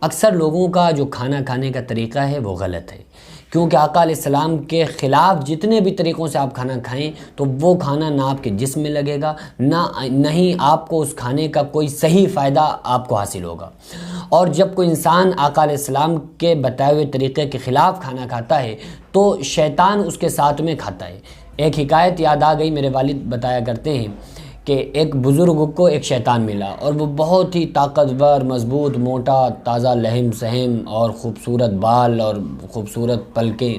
اکثر لوگوں کا جو کھانا کھانے کا طریقہ ہے وہ غلط ہے، کیونکہ آقا علیہ السلام کے خلاف جتنے بھی طریقوں سے آپ کھانا کھائیں تو وہ کھانا نہ آپ کے جسم میں لگے گا، نہ ہی آپ کو اس کھانے کا کوئی صحیح فائدہ آپ کو حاصل ہوگا۔ اور جب کوئی انسان آقا علیہ السلام کے بتائے ہوئے طریقے کے خلاف کھانا کھاتا ہے تو شیطان اس کے ساتھ میں کھاتا ہے۔ ایک حکایت یاد آ گئی، میرے والد بتایا کرتے ہیں کہ ایک بزرگ کو ایک شیطان ملا اور وہ بہت ہی طاقتور، مضبوط، موٹا، تازہ لحم سہم اور خوبصورت بال اور خوبصورت پلکیں۔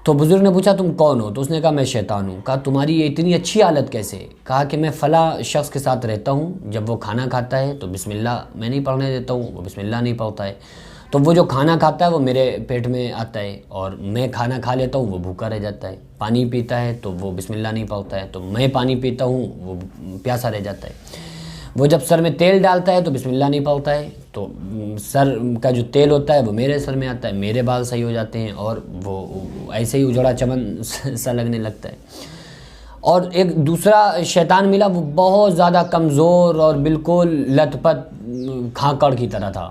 تو بزرگ نے پوچھا تم کون ہو؟ تو اس نے کہا میں شیطان ہوں۔ کہا تمہاری یہ اتنی اچھی حالت کیسے؟ کہا کہ میں فلاں شخص کے ساتھ رہتا ہوں، جب وہ کھانا کھاتا ہے تو بسم اللہ میں نہیں پڑھنے دیتا ہوں، وہ بسم اللہ نہیں پڑھتا ہے، تو وہ جو کھانا کھاتا ہے وہ میرے پیٹ میں آتا ہے، اور میں کھانا کھا لیتا ہوں وہ بھوکا رہ جاتا ہے، پانی پیتا ہے تو وہ بسم اللہ نہیں پڑھتا ہے، تو میں پانی پیتا ہوں وہ پیاسا رہ جاتا ہے، وہ جب سر میں تیل ڈالتا ہے تو بسم اللہ نہیں پڑھتا ہے، تو سر کا جو تیل ہوتا ہے وہ میرے سر میں آتا ہے، میرے بال صحیح ہو جاتے ہیں اور وہ ایسے ہی اجڑا چمن سا لگنے لگتا ہے۔ اور ایک دوسرا شیطان ملا، وہ بہت زیادہ کمزور اور بالکل لت پت کھانکڑ کی طرح تھا۔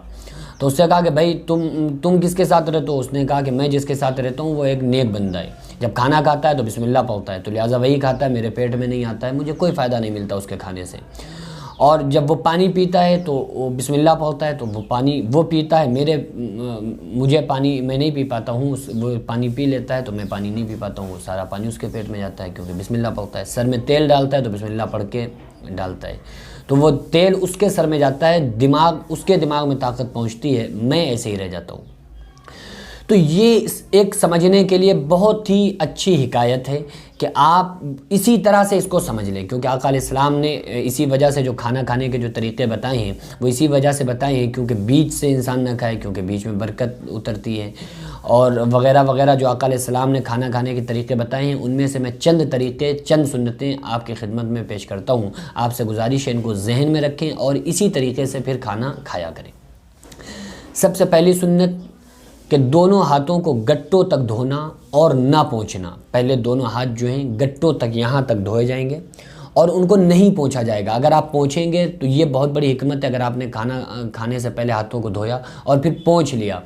تو اس سے کہا کہ بھائی تم کس کے ساتھ رہتے ہو؟ اس نے کہا کہ میں جس کے ساتھ رہتا ہوں وہ ایک نیک بندہ ہے، جب کھانا کھاتا ہے تو بسم اللہ پڑھتا ہے، تو لہٰذا وہی کھاتا ہے، میرے پیٹ میں نہیں آتا ہے، مجھے کوئی فائدہ نہیں ملتا اس کے کھانے سے۔ اور جب وہ پانی پیتا ہے تو وہ بسم اللہ پڑھتا ہے، تو وہ پانی وہ پیتا ہے، مجھے پانی میں نہیں پی پاتا ہوں، وہ پانی پی لیتا ہے تو میں پانی نہیں پی پاتا ہوں، وہ سارا پانی اس کے پیٹ میں جاتا ہے کیونکہ بسم اللہ پڑھتا ہے۔ سر میں تیل ڈالتا ہے تو بسم اللہ پڑھ کے ڈالتا ہے، تو وہ تیل اس کے سر میں جاتا ہے، اس کے دماغ میں طاقت پہنچتی ہے، میں ایسے ہی رہ جاتا ہوں۔ تو یہ ایک سمجھنے کے لیے بہت ہی اچھی حکایت ہے کہ آپ اسی طرح سے اس کو سمجھ لیں، کیونکہ آقا علیہ السلام نے اسی وجہ سے جو کھانا کھانے کے جو طریقے بتائے ہیں وہ اسی وجہ سے بتائے ہیں کیونکہ بیچ سے انسان نہ کھائے، کیونکہ بیچ میں برکت اترتی ہے، اور وغیرہ وغیرہ جو آقا علیہ السلام نے کھانا کھانے کے طریقے بتائے ہیں، ان میں سے میں چند طریقے، چند سنتیں آپ کی خدمت میں پیش کرتا ہوں۔ آپ سے گزارش ہے ان کو ذہن میں رکھیں اور اسی طریقے سے پھر کھانا کھایا کریں۔ سب سے پہلی سنت کہ دونوں ہاتھوں کو گٹوں تک دھونا اور نہ پونچھنا۔ پہلے دونوں ہاتھ جو ہیں گٹوں تک، یہاں تک دھوئے جائیں گے اور ان کو نہیں پونچھا جائے گا۔ اگر آپ پونچھیں گے تو یہ بہت بڑی حکمت ہے، اگر آپ نے کھانا کھانے سے پہلے ہاتھوں کو دھویا اور پھر پونچھ لیا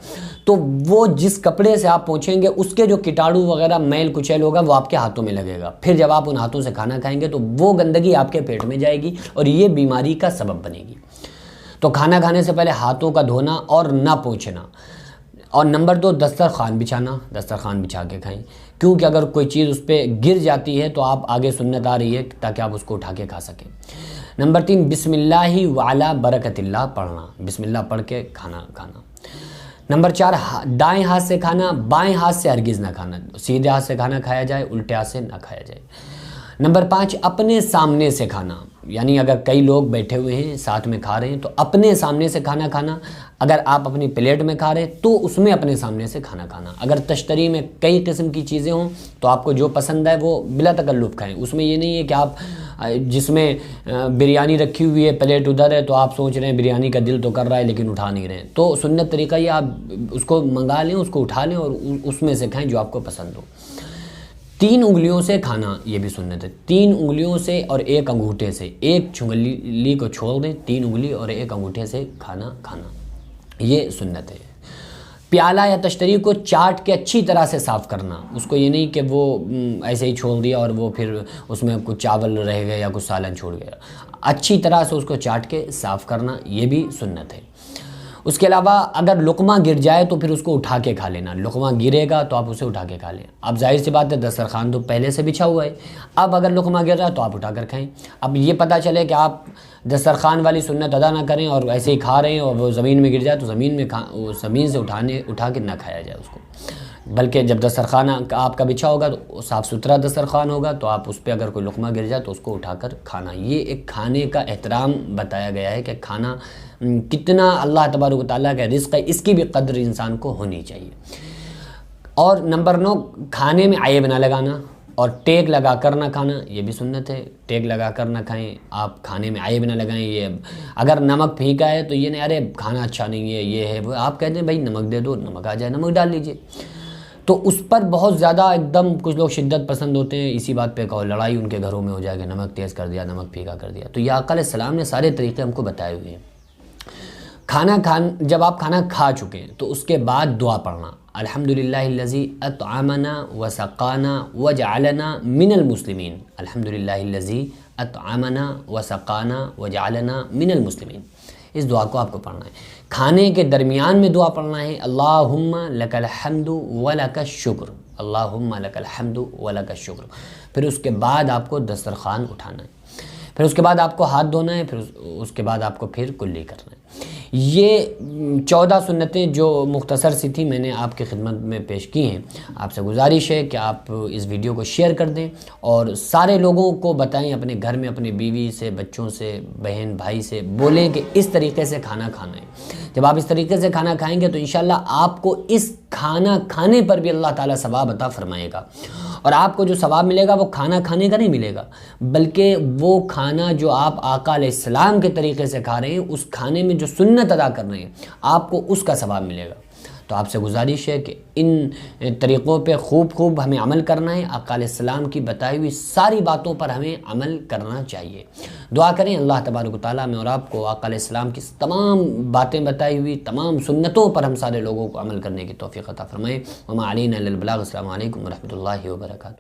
تو وہ جس کپڑے سے آپ پونچھیں گے اس کے جو کیٹاڑو وغیرہ میل کچیل ہوگا وہ آپ کے ہاتھوں میں لگے گا، پھر جب آپ ان ہاتھوں سے کھانا کھائیں گے تو وہ گندگی آپ کے پیٹ میں جائے گی اور یہ بیماری کا سبب بنے گی۔ تو کھانا کھانے سے پہلے ہاتھوں کا دھونا اور نہ پونچھنا۔ اور نمبر 2، دسترخوان بچھانا، دسترخوان بچھا کے کھائیں، کیونکہ اگر کوئی چیز اس پہ گر جاتی ہے تو آپ آگے سنت آ رہی ہے تاکہ آپ اس کو اٹھا کے کھا سکیں۔ نمبر 3، بسم اللہ وعلی برکت اللہ پڑھنا، بسم اللہ پڑھ کے کھانا کھانا۔ نمبر 4، دائیں ہاتھ سے کھانا، بائیں ہاتھ سے ہرگز نہ کھانا، سیدھے ہاتھ سے کھانا کھایا جائے، الٹے ہاتھ سے نہ کھایا جائے۔ نمبر 5، اپنے سامنے سے کھانا، یعنی اگر کئی لوگ بیٹھے ہوئے ہیں ساتھ میں کھا رہے ہیں تو اپنے سامنے سے کھانا کھانا، اگر آپ اپنی پلیٹ میں کھا رہے ہیں تو اس میں اپنے سامنے سے کھانا کھانا۔ اگر تشتری میں کئی قسم کی چیزیں ہوں تو آپ کو جو پسند ہے وہ بلا تکلف کھائیں، اس میں یہ نہیں ہے کہ آپ جس میں بریانی رکھی ہوئی ہے پلیٹ ادھر ہے تو آپ سوچ رہے ہیں بریانی کا دل تو کر رہا ہے لیکن اٹھا نہیں رہے ہیں، تو سنت طریقہ یہ آپ اس کو منگا لیں، اس کو اٹھا لیں اور اس میں سے کھائیں جو آپ کو پسند ہو۔ 3 انگلیوں سے کھانا، یہ بھی سنت ہے، 3 انگلیوں سے اور 1 انگوٹھے سے، ایک چنگلی کو چھوڑ دیں، 3 انگلی اور 1 انگوٹھے سے کھانا کھانا، یہ سنت ہے۔ پیالہ یا تشتری کو چاٹ کے اچھی طرح سے صاف کرنا، اس کو یہ نہیں کہ وہ ایسے ہی چھوڑ دیا اور وہ پھر اس میں کچھ چاول رہ گئے یا کچھ سالن چھوڑ گیا، اچھی طرح سے اس کو چاٹ کے صاف کرنا، یہ بھی سنت ہے۔ اس کے علاوہ اگر لقمہ گر جائے تو پھر اس کو اٹھا کے کھا لینا، لقمہ گرے گا تو آپ اسے اٹھا کے کھا لیں۔ اب ظاہر سی بات ہے دسترخوان تو پہلے سے بچھا ہوا ہے، اب اگر لقمہ گر رہا ہے تو آپ اٹھا کر کھائیں۔ اب یہ پتہ چلے کہ آپ دسترخوان والی سنت ادا نہ کریں اور ایسے ہی کھا رہے ہیں اور وہ زمین میں گر جائے تو زمین سے اٹھا کے نہ کھایا جائے اس کو، بلکہ جب دسترخوان آپ کا بچھا ہوگا تو صاف ستھرا دسترخوان ہوگا تو آپ اس پہ اگر کوئی لقمہ گر جائے تو اس کو اٹھا کر کھانا۔ یہ ایک کھانے کا احترام بتایا گیا ہے کہ کھانا کتنا اللہ تبارک و تعالیٰ کا رزق ہے، اس کی بھی قدر انسان کو ہونی چاہیے۔ اور نمبر 9، کھانے میں عیب نہ لگانا اور ٹیک لگا کر نہ کھانا، یہ بھی سنت ہے، ٹیک لگا کر نہ کھائیں، آپ کھانے میں عیب نہ لگائیں۔ یہ اگر نمک پھینکا ہے تو یہ نہیں ارے کھانا اچھا نہیں ہے، یہ ہے وہ، آپ کہتے ہیں بھائی نمک دے دو، نمک آ جائے نمک ڈال لیجئے، تو اس پر بہت زیادہ ایک دم کچھ لوگ شدت پسند ہوتے ہیں، اسی بات پہ کہو لڑائی ان کے گھروں میں ہو جائے گا، نمک تیز کر دیا، نمک پھیکا کر دیا۔ تو یہ آقا علیہ السلام نے سارے طریقے ہم کو بتائے ہوئے ہیں۔ جب آپ کھانا کھا چکے ہیں تو اس کے بعد دعا پڑھنا، الحمدللہ الذی اطعمنا وسقانا وجعلنا من المسلمین، الحمدللہ الذی اطعمنا وسقانا وجعلنا من المسلمین، اس دعا کو آپ کو پڑھنا ہے۔ کھانے کے درمیان میں دعا پڑھنا ہے، اللہم لک الحمد ولک الشکر، اللہم لک الحمد ولک الشکر۔ پھر اس کے بعد آپ کو دسترخوان اٹھانا ہے، پھر اس کے بعد آپ کو ہاتھ دھونا ہے، پھر اس کے بعد آپ کو پھر کلی کرنا ہے۔ یہ 14 سنتیں جو مختصر سی تھی میں نے آپ کی خدمت میں پیش کی ہیں۔ آپ سے گزارش ہے کہ آپ اس ویڈیو کو شیئر کر دیں اور سارے لوگوں کو بتائیں، اپنے گھر میں اپنی بیوی سے، بچوں سے، بہن بھائی سے بولیں کہ اس طریقے سے کھانا کھانا ہے۔ جب آپ اس طریقے سے کھانا کھائیں گے تو انشاءاللہ آپ کو اس کھانا کھانے پر بھی اللہ تعالیٰ ثواب عطا فرمائے گا، اور آپ کو جو ثواب ملے گا وہ کھانا کھانے کا نہیں ملے گا، بلکہ وہ کھانا جو آپ آقا علیہ السلام کے طریقے سے کھا رہے ہیں، اس کھانے میں جو سنت ادا کر رہے ہیں آپ کو اس کا ثواب ملے گا۔ تو آپ سے گزارش ہے کہ ان طریقوں پہ خوب ہمیں عمل کرنا ہے، آقا علیہ السلام کی بتائی ہوئی ساری باتوں پر ہمیں عمل کرنا چاہیے۔ دعا کریں اللہ تبارک و تعالیٰ میں اور آپ کو آقا علیہ السلام کی تمام باتیں بتائی ہوئی تمام سنتوں پر ہم سارے لوگوں کو عمل کرنے کی توفیق عطا فرمائے۔ وما علینا الا البلاغ۔ السلام علیکم ورحمۃ اللہ وبرکاتہ۔